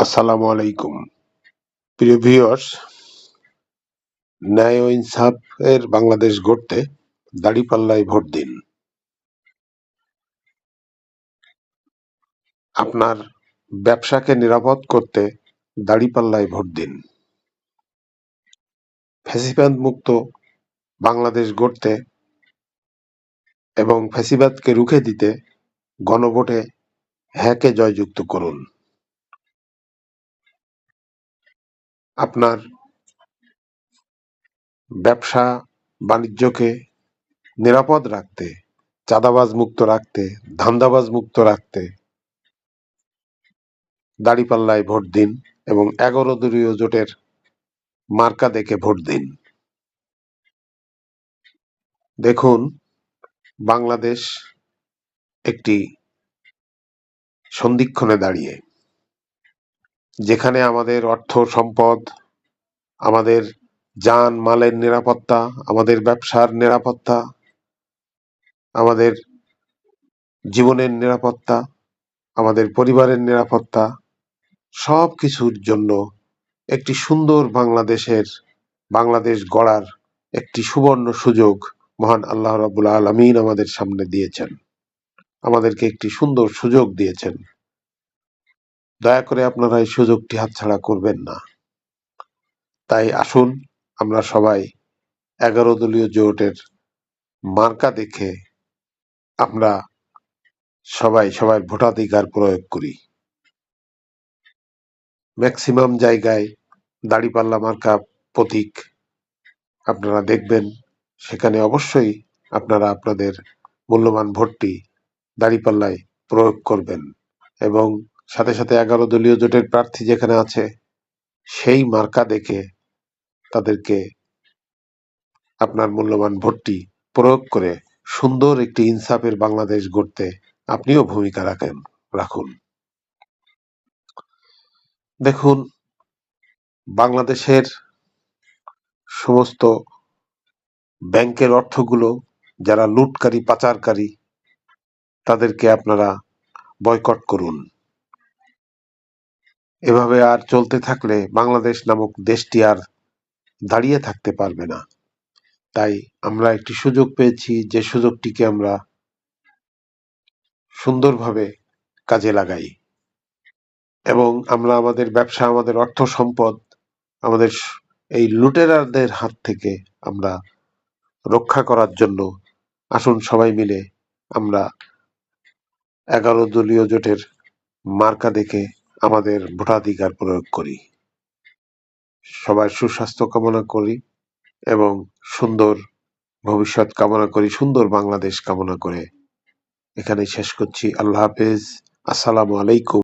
আসসালামু আলাইকুম। প্রিয় ভিউয়ার্স, ন্যায় ও ইনসাফের বাংলাদেশ গড়তে দাঁড়িপাল্লায় ভোট দিন। আপনার ব্যবসাকে নিরাপদ করতে দাঁড়িপাল্লায় ভোট দিন। ফ্যাসিবাদ মুক্ত বাংলাদেশ গড়তে এবং ফ্যাসিবাদকে রুখে দিতে গণভোটে হ্যাঁকে জয়যুক্ত করুন। আপনার ব্যবসা বাণিজ্যকে নিরাপদ রাখতে, চাঁদাবাজ মুক্ত রাখতে, ধান্দাবাজ মুক্ত রাখতে দাঁড়িপাল্লায় ভোট দিন এবং 11 দলীয় জোটের মার্কা দেখে ভোট দিন। দেখুন, বাংলাদেশ একটি সন্ধিক্ষণে দাঁড়িয়ে, যেখানে আমাদের অর্থ সম্পদ, আমাদের জান মালের নিরাপত্তা, আমাদের ব্যবসার নিরাপত্তা, আমাদের জীবনের নিরাপত্তা, আমাদের পরিবারের নিরাপত্তা, সব কিছুর জন্য একটি সুন্দর বাংলাদেশ গড়ার একটি সুবর্ণ সুযোগ মহান আল্লাহ রাব্বুল আলামিন আমাদের সামনে দিয়েছেন। আমাদেরকে একটি সুন্দর সুযোগ দিয়েছেন। দয়া করে আপনারা এই সুযোগটি হাতছাড়া করবেন না। তাই আসুন, আমরা সবাই 11 দলীয় জোটের মার্কা দেখে আমরা সবাই সবার ভোটাধিকার প্রয়োগ করি। ম্যাক্সিমাম জায়গায় দাঁড়িপাল্লা মার্কা প্রতীক আপনারা দেখবেন, সেখানে অবশ্যই আপনারা আপনাদের মূল্যবান ভোটটি দাঁড়িপাল্লায় প্রয়োগ করবেন এবং সাথে সাথে 11 দলীয় জোটের প্রার্থী যেখানে আছে সেই মার্কা দেখে তাদেরকে আপনার মূল্যবান ভোটটি প্রয়োগ করে সুন্দর একটি ইনসাফের বাংলাদেশ গড়তে আপনিও ভূমিকা রাখুন। দেখুন, বাংলাদেশের সমস্ত ব্যাংকের অর্থগুলো যারা লুটকারী, পাচারকারী, তাদেরকে আপনারা বয়কট করুন। এভাবে আর চলতে থাকলে বাংলাদেশ নামক দেশটি আর দাঁড়িয়ে থাকতে পারবে না। তাই আমরা একটি সুযোগ পেয়েছি, যে সুযোগটিকে আমরা সুন্দরভাবে কাজে লাগাই এবং আমরা আমাদের ব্যবসা, আমাদের অর্থ সম্পদ, আমাদের এই লুটেরাদের হাত থেকে আমরা রক্ষা করার জন্য আসুন সবাই মিলে আমরা 11 দলীয় জোটের মার্কা দেখে আমাদের ভোটাধিকার প্রয়োগ করি। সবার সুস্বাস্থ্য কামনা করি এবং সুন্দর ভবিষ্যৎ কামনা করি, সুন্দর বাংলাদেশ কামনা করে এখানে শেষ করছি। আল্লাহ হাফেজ। আসসালামু আলাইকুম।